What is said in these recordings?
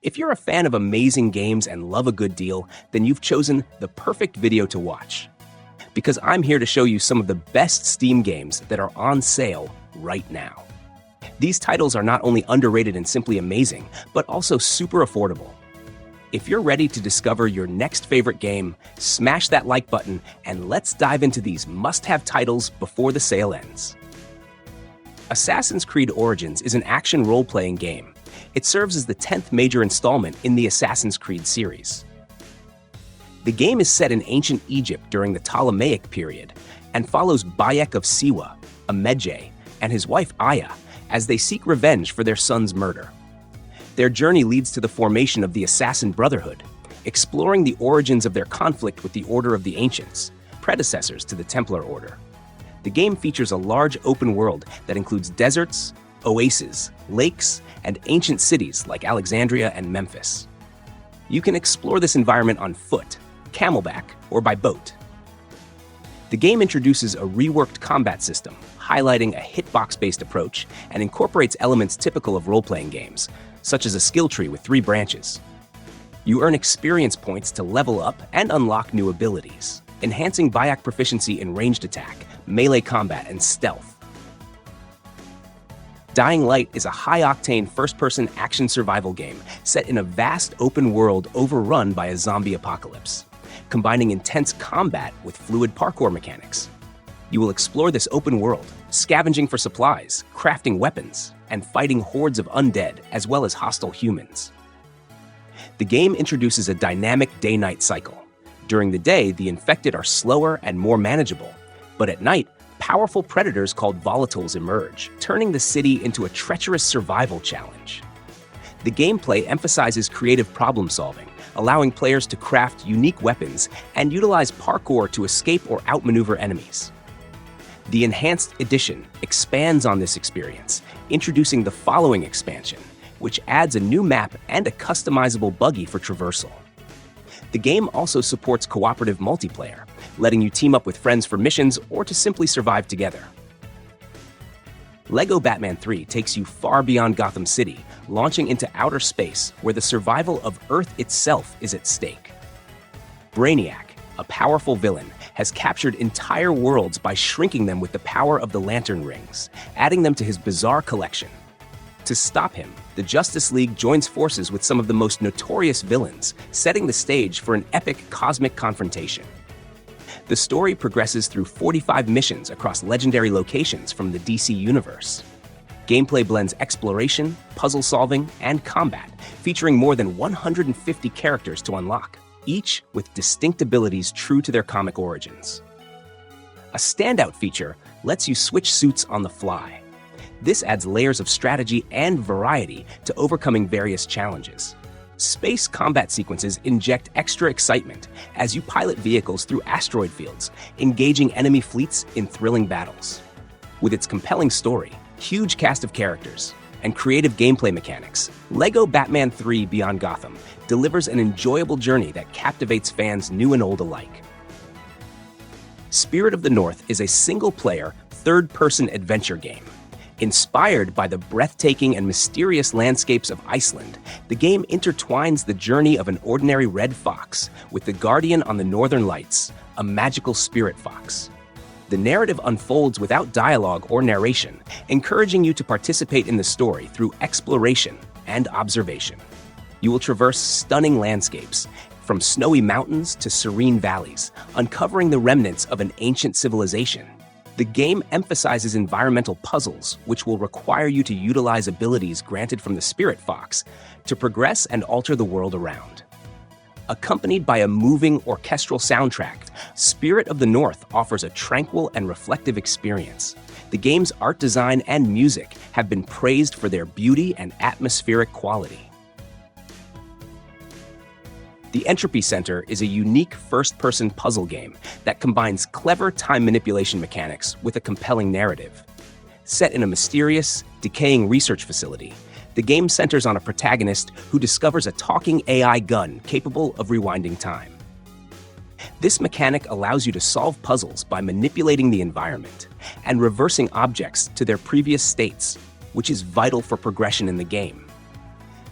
If you're a fan of amazing games and love a good deal, then you've chosen the perfect video to watch. Because I'm here to show you some of the best Steam games that are on sale right now. These titles are not only underrated and simply amazing, but also super affordable. If you're ready to discover your next favorite game, smash that like button and let's dive into these must-have titles before the sale ends. Assassin's Creed Origins is an action role-playing game. It serves as the 10th major installment in the Assassin's Creed series. The game is set in ancient Egypt during the Ptolemaic period and follows Bayek of Siwa, a Medjay, and his wife Aya as they seek revenge for their son's murder. Their journey leads to the formation of the Assassin Brotherhood, exploring the origins of their conflict with the Order of the Ancients, predecessors to the Templar Order. The game features a large open world that includes deserts, oases, lakes, and ancient cities like Alexandria and Memphis. You can explore this environment on foot, camelback, or by boat. The game introduces a reworked combat system, highlighting a hitbox-based approach and incorporates elements typical of role-playing games, such as a skill tree with 3 branches. You earn experience points to level up and unlock new abilities, enhancing Bayek proficiency in ranged attack, melee combat, and stealth. Dying Light is a high-octane first-person action survival game set in a vast open world overrun by a zombie apocalypse, combining intense combat with fluid parkour mechanics. You will explore this open world, scavenging for supplies, crafting weapons, and fighting hordes of undead as well as hostile humans. The game introduces a dynamic day-night cycle. During the day, the infected are slower and more manageable, but at night, powerful predators called volatiles emerge, turning the city into a treacherous survival challenge. The gameplay emphasizes creative problem-solving, allowing players to craft unique weapons and utilize parkour to escape or outmaneuver enemies. The Enhanced Edition expands on this experience, introducing the following expansion, which adds a new map and a customizable buggy for traversal. The game also supports cooperative multiplayer, letting you team up with friends for missions or to simply survive together. LEGO Batman 3 takes you far beyond Gotham City, launching into outer space where the survival of Earth itself is at stake. Brainiac, a powerful villain, has captured entire worlds by shrinking them with the power of the Lantern Rings, adding them to his bizarre collection. To stop him, the Justice League joins forces with some of the most notorious villains, setting the stage for an epic cosmic confrontation. The story progresses through 45 missions across legendary locations from the DC universe. Gameplay blends exploration, puzzle solving, and combat, featuring more than 150 characters to unlock, each with distinct abilities true to their comic origins. A standout feature lets you switch suits on the fly. This adds layers of strategy and variety to overcoming various challenges. Space combat sequences inject extra excitement as you pilot vehicles through asteroid fields, engaging enemy fleets in thrilling battles. With its compelling story, huge cast of characters, and creative gameplay mechanics, LEGO Batman 3 Beyond Gotham delivers an enjoyable journey that captivates fans new and old alike. Spirit of the North is a single-player, third-person adventure game. Inspired by the breathtaking and mysterious landscapes of Iceland, the game intertwines the journey of an ordinary red fox with the guardian on the Northern Lights, a magical spirit fox. The narrative unfolds without dialogue or narration, encouraging you to participate in the story through exploration and observation. You will traverse stunning landscapes, from snowy mountains to serene valleys, uncovering the remnants of an ancient civilization. The game emphasizes environmental puzzles, which will require you to utilize abilities granted from the Spirit Fox to progress and alter the world around. Accompanied by a moving orchestral soundtrack, Spirit of the North offers a tranquil and reflective experience. The game's art design and music have been praised for their beauty and atmospheric quality. The Entropy Centre is a unique first-person puzzle game that combines clever time manipulation mechanics with a compelling narrative. Set in a mysterious, decaying research facility, the game centers on a protagonist who discovers a talking AI gun capable of rewinding time. This mechanic allows you to solve puzzles by manipulating the environment and reversing objects to their previous states, which is vital for progression in the game.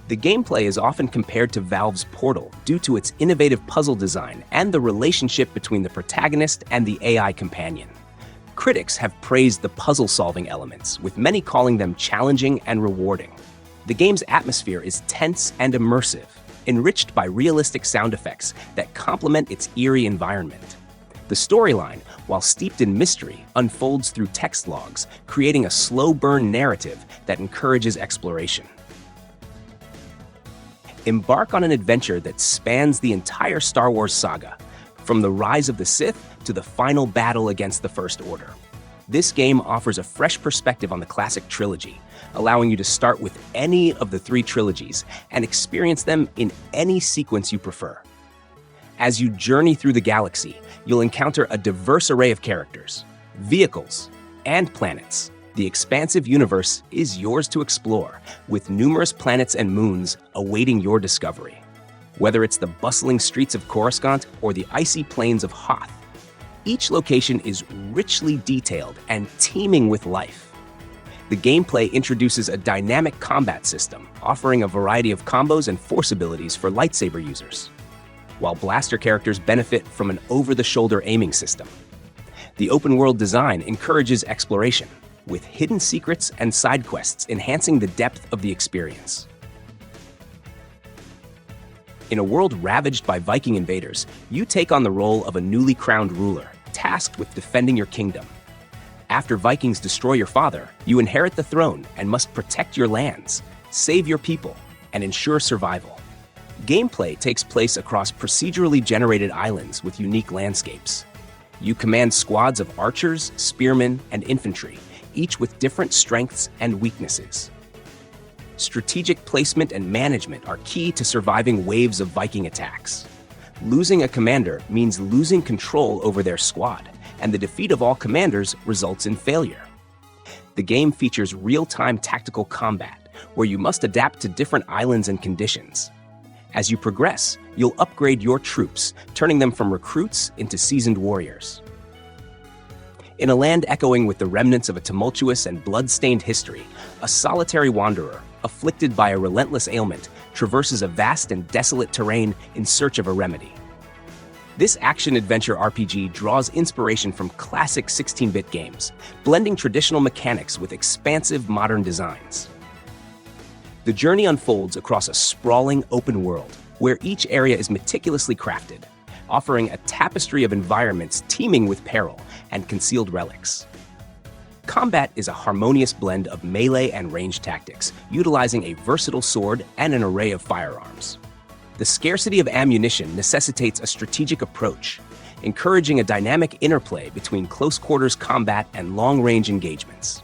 The gameplay is often compared to Valve's Portal due to its innovative puzzle design and the relationship between the protagonist and the AI companion. Critics have praised the puzzle-solving elements, with many calling them challenging and rewarding. The game's atmosphere is tense and immersive, enriched by realistic sound effects that complement its eerie environment. The storyline, while steeped in mystery, unfolds through text logs, creating a slow-burn narrative that encourages exploration. Embark on an adventure that spans the entire Star Wars saga, from the rise of the Sith to the final battle against the First Order. This game offers a fresh perspective on the classic trilogy, allowing you to start with any of the 3 trilogies and experience them in any sequence you prefer. As you journey through the galaxy, you'll encounter a diverse array of characters, vehicles, and planets. The expansive universe is yours to explore, with numerous planets and moons awaiting your discovery. Whether it's the bustling streets of Coruscant or the icy plains of Hoth, each location is richly detailed and teeming with life. The gameplay introduces a dynamic combat system, offering a variety of combos and force abilities for lightsaber users, while blaster characters benefit from an over-the-shoulder aiming system. The open-world design encourages exploration, with hidden secrets and side quests enhancing the depth of the experience. In a world ravaged by Viking invaders, you take on the role of a newly crowned ruler, tasked with defending your kingdom. After Vikings destroy your father, you inherit the throne and must protect your lands, save your people, and ensure survival. Gameplay takes place across procedurally generated islands with unique landscapes. You command squads of archers, spearmen, and infantry, each with different strengths and weaknesses. Strategic placement and management are key to surviving waves of Viking attacks. Losing a commander means losing control over their squad, and the defeat of all commanders results in failure. The game features real-time tactical combat, where you must adapt to different islands and conditions. As you progress, you'll upgrade your troops, turning them from recruits into seasoned warriors. In a land echoing with the remnants of a tumultuous and blood-stained history, a solitary wanderer, afflicted by a relentless ailment, traverses a vast and desolate terrain in search of a remedy. This action-adventure RPG draws inspiration from classic 16-bit games, blending traditional mechanics with expansive modern designs. The journey unfolds across a sprawling open world, where each area is meticulously crafted, offering a tapestry of environments teeming with peril and concealed relics. Combat is a harmonious blend of melee and ranged tactics, utilizing a versatile sword and an array of firearms. The scarcity of ammunition necessitates a strategic approach, encouraging a dynamic interplay between close-quarters combat and long-range engagements.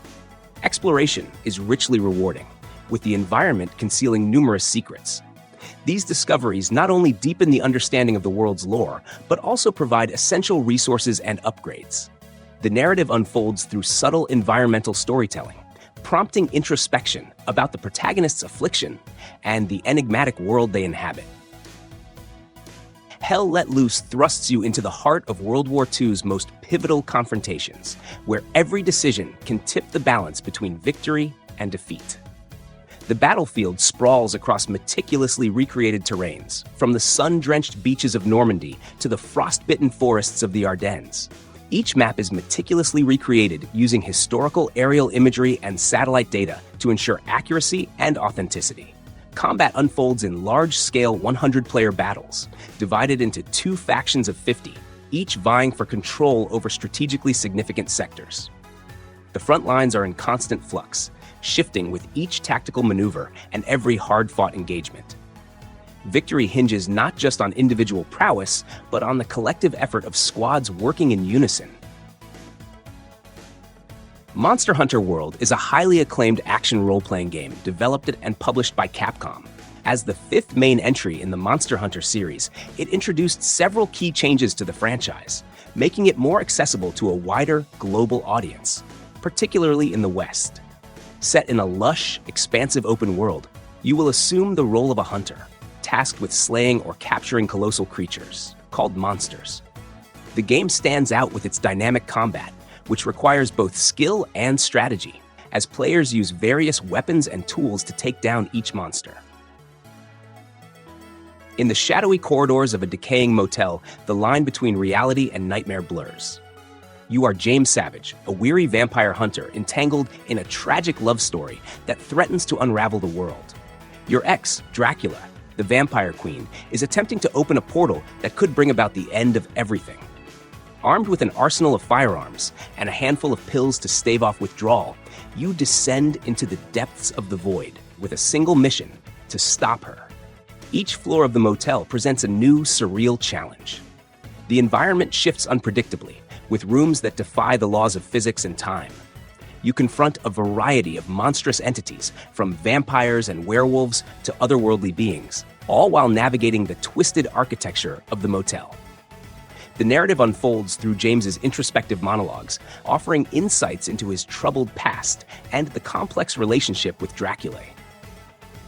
Exploration is richly rewarding, with the environment concealing numerous secrets. These discoveries not only deepen the understanding of the world's lore, but also provide essential resources and upgrades. The narrative unfolds through subtle environmental storytelling, prompting introspection about the protagonist's affliction and the enigmatic world they inhabit. Hell Let Loose thrusts you into the heart of World War II's most pivotal confrontations, where every decision can tip the balance between victory and defeat. The battlefield sprawls across meticulously recreated terrains, from the sun-drenched beaches of Normandy to the frost-bitten forests of the Ardennes. Each map is meticulously recreated using historical aerial imagery and satellite data to ensure accuracy and authenticity. Combat unfolds in large-scale 100-player battles, divided into 2 factions of 50, each vying for control over strategically significant sectors. The front lines are in constant flux, shifting with each tactical maneuver and every hard-fought engagement. Victory hinges not just on individual prowess, but on the collective effort of squads working in unison. Monster Hunter World is a highly acclaimed action role-playing game developed and published by Capcom. As the 5th main entry in the Monster Hunter series, it introduced several key changes to the franchise, making it more accessible to a wider, global audience, particularly in the West. Set in a lush, expansive open world, you will assume the role of a hunter, tasked with slaying or capturing colossal creatures, called monsters. The game stands out with its dynamic combat, which requires both skill and strategy, as players use various weapons and tools to take down each monster. In the shadowy corridors of a decaying motel, the line between reality and nightmare blurs. You are James Savage, a weary vampire hunter entangled in a tragic love story that threatens to unravel the world. Your ex, Dracula, the vampire queen, is attempting to open a portal that could bring about the end of everything. Armed with an arsenal of firearms and a handful of pills to stave off withdrawal, you descend into the depths of the void with a single mission: to stop her. Each floor of the motel presents a new, surreal challenge. The environment shifts unpredictably, with rooms that defy the laws of physics and time. You confront a variety of monstrous entities, from vampires and werewolves to otherworldly beings, all while navigating the twisted architecture of the motel. The narrative unfolds through James's introspective monologues, offering insights into his troubled past and the complex relationship with Dracula.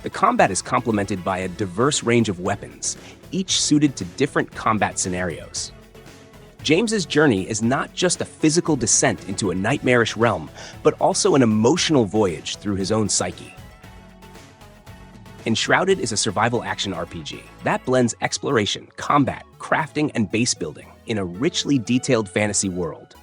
The combat is complemented by a diverse range of weapons, each suited to different combat scenarios. James's journey is not just a physical descent into a nightmarish realm, but also an emotional voyage through his own psyche. Enshrouded is a survival action RPG that blends exploration, combat, crafting, and base building in a richly detailed fantasy world.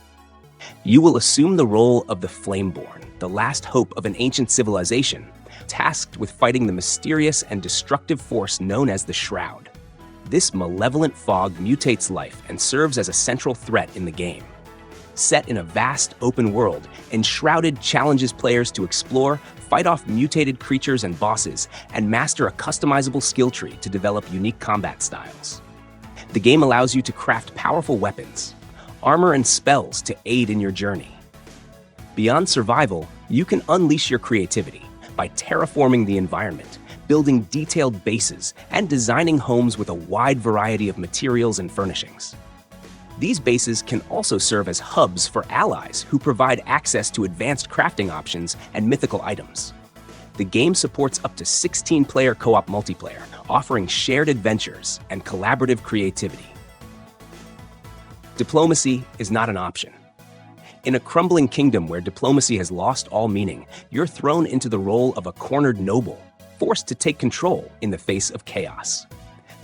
You will assume the role of the Flameborn, the last hope of an ancient civilization, tasked with fighting the mysterious and destructive force known as the Shroud. This malevolent fog mutates life and serves as a central threat in the game. Set in a vast, open world, Enshrouded challenges players to explore, fight off mutated creatures and bosses, and master a customizable skill tree to develop unique combat styles. The game allows you to craft powerful weapons, armor, and spells to aid in your journey. Beyond survival, you can unleash your creativity by terraforming the environment, building detailed bases, and designing homes with a wide variety of materials and furnishings. These bases can also serve as hubs for allies who provide access to advanced crafting options and mythical items. The game supports up to 16-player co-op multiplayer, offering shared adventures and collaborative creativity. Diplomacy is not an option. In a crumbling kingdom where diplomacy has lost all meaning, you're thrown into the role of a cornered noble, forced to take control in the face of chaos.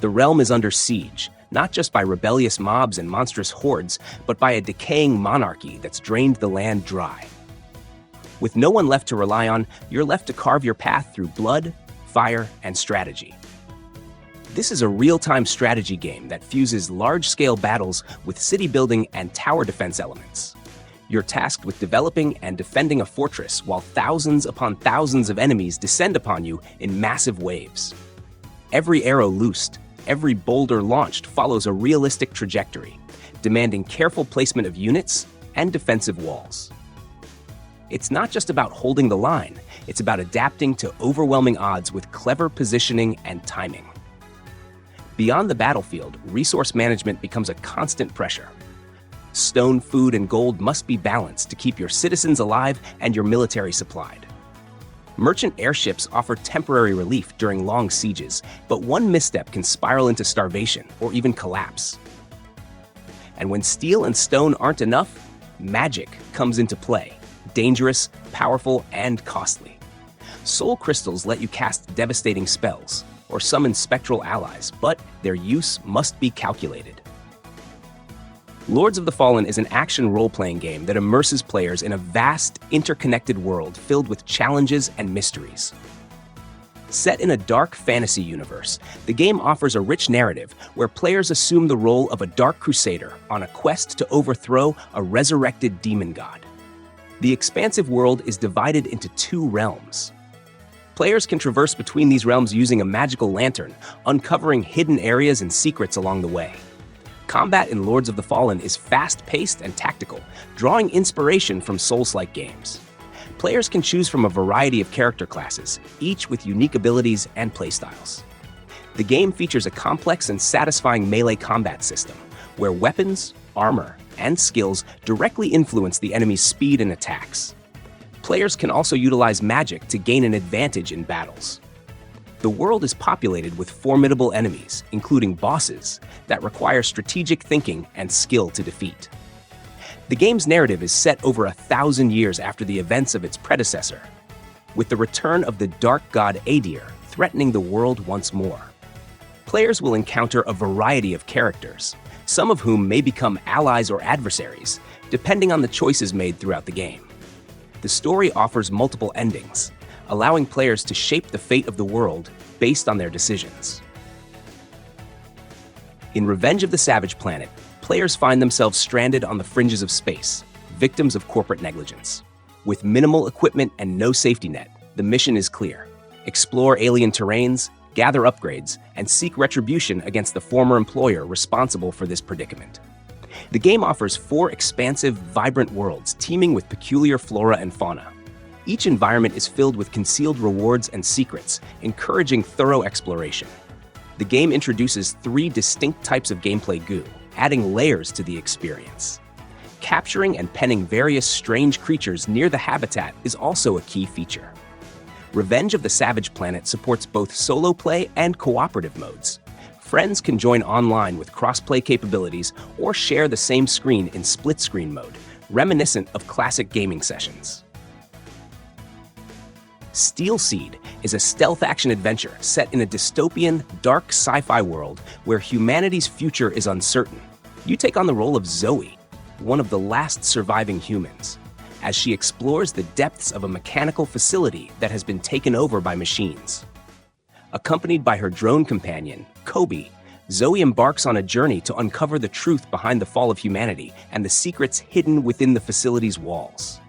The realm is under siege, not just by rebellious mobs and monstrous hordes, but by a decaying monarchy that's drained the land dry. With no one left to rely on, you're left to carve your path through blood, fire, and strategy. This is a real-time strategy game that fuses large-scale battles with city building and tower defense elements. You're tasked with developing and defending a fortress while thousands upon thousands of enemies descend upon you in massive waves. Every arrow loosed, every boulder launched follows a realistic trajectory, demanding careful placement of units and defensive walls. It's not just about holding the line, it's about adapting to overwhelming odds with clever positioning and timing. Beyond the battlefield, resource management becomes a constant pressure. Stone, food, and gold must be balanced to keep your citizens alive and your military supplied. Merchant airships offer temporary relief during long sieges, but one misstep can spiral into starvation or even collapse. And when steel and stone aren't enough, magic comes into play, dangerous, powerful, and costly. Soul crystals let you cast devastating spells or summon spectral allies, but their use must be calculated. Lords of the Fallen is an action role-playing game that immerses players in a vast, interconnected world filled with challenges and mysteries. Set in a dark fantasy universe, the game offers a rich narrative where players assume the role of a dark crusader on a quest to overthrow a resurrected demon god. The expansive world is divided into two realms. Players can traverse between these realms using a magical lantern, uncovering hidden areas and secrets along the way. Combat in Lords of the Fallen is fast-paced and tactical, drawing inspiration from Souls-like games. Players can choose from a variety of character classes, each with unique abilities and playstyles. The game features a complex and satisfying melee combat system, where weapons, armor, and skills directly influence the enemy's speed and attacks. Players can also utilize magic to gain an advantage in battles. The world is populated with formidable enemies, including bosses, that require strategic thinking and skill to defeat. The game's narrative is set over 1,000 years after the events of its predecessor, with the return of the dark god Adir threatening the world once more. Players will encounter a variety of characters, some of whom may become allies or adversaries, depending on the choices made throughout the game. The story offers multiple endings, allowing players to shape the fate of the world based on their decisions. In Revenge of the Savage Planet, players find themselves stranded on the fringes of space, victims of corporate negligence. With minimal equipment and no safety net, the mission is clear. Explore alien terrains, gather upgrades, and seek retribution against the former employer responsible for this predicament. The game offers 4 expansive, vibrant worlds teeming with peculiar flora and fauna. Each environment is filled with concealed rewards and secrets, encouraging thorough exploration. The game introduces 3 distinct types of gameplay goo, adding layers to the experience. Capturing and penning various strange creatures near the habitat is also a key feature. Revenge of the Savage Planet supports both solo play and cooperative modes. Friends can join online with cross-play capabilities or share the same screen in split-screen mode, reminiscent of classic gaming sessions. Steel Seed is a stealth action adventure set in a dystopian, dark sci-fi world where humanity's future is uncertain. You take on the role of Zoe, one of the last surviving humans, as she explores the depths of a mechanical facility that has been taken over by machines. Accompanied by her drone companion, Kobe, Zoe embarks on a journey to uncover the truth behind the fall of humanity and the secrets hidden within the facility's walls.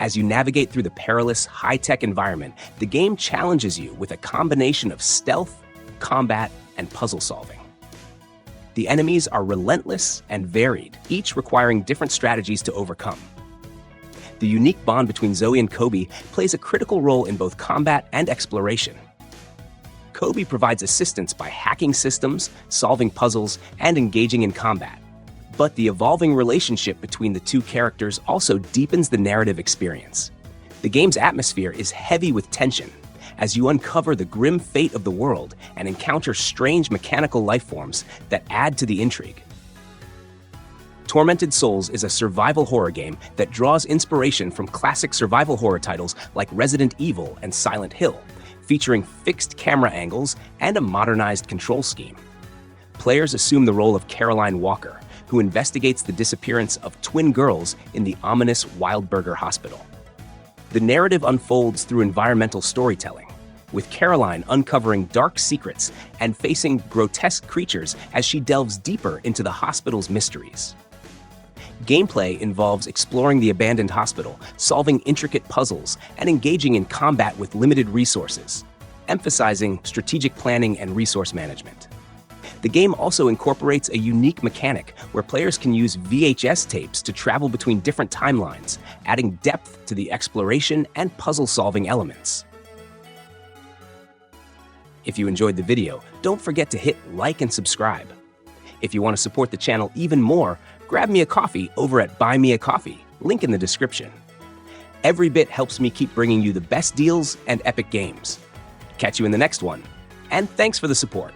As you navigate through the perilous, high-tech environment, the game challenges you with a combination of stealth, combat, and puzzle solving. The enemies are relentless and varied, each requiring different strategies to overcome. The unique bond between Zoe and Kobe plays a critical role in both combat and exploration. Kobe provides assistance by hacking systems, solving puzzles, and engaging in combat. But the evolving relationship between the 2 characters also deepens the narrative experience. The game's atmosphere is heavy with tension, as you uncover the grim fate of the world and encounter strange mechanical lifeforms that add to the intrigue. Tormented Souls is a survival horror game that draws inspiration from classic survival horror titles like Resident Evil and Silent Hill, featuring fixed camera angles and a modernized control scheme. Players assume the role of Caroline Walker, who investigates the disappearance of twin girls in the ominous Wildberger Hospital. The narrative unfolds through environmental storytelling, with Caroline uncovering dark secrets and facing grotesque creatures as she delves deeper into the hospital's mysteries. Gameplay involves exploring the abandoned hospital, solving intricate puzzles, and engaging in combat with limited resources, emphasizing strategic planning and resource management. The game also incorporates a unique mechanic where players can use VHS tapes to travel between different timelines, adding depth to the exploration and puzzle-solving elements. If you enjoyed the video, don't forget to hit like and subscribe. If you want to support the channel even more, grab me a coffee over at Buy Me a Coffee, link in the description. Every bit helps me keep bringing you the best deals and epic games. Catch you in the next one, and thanks for the support.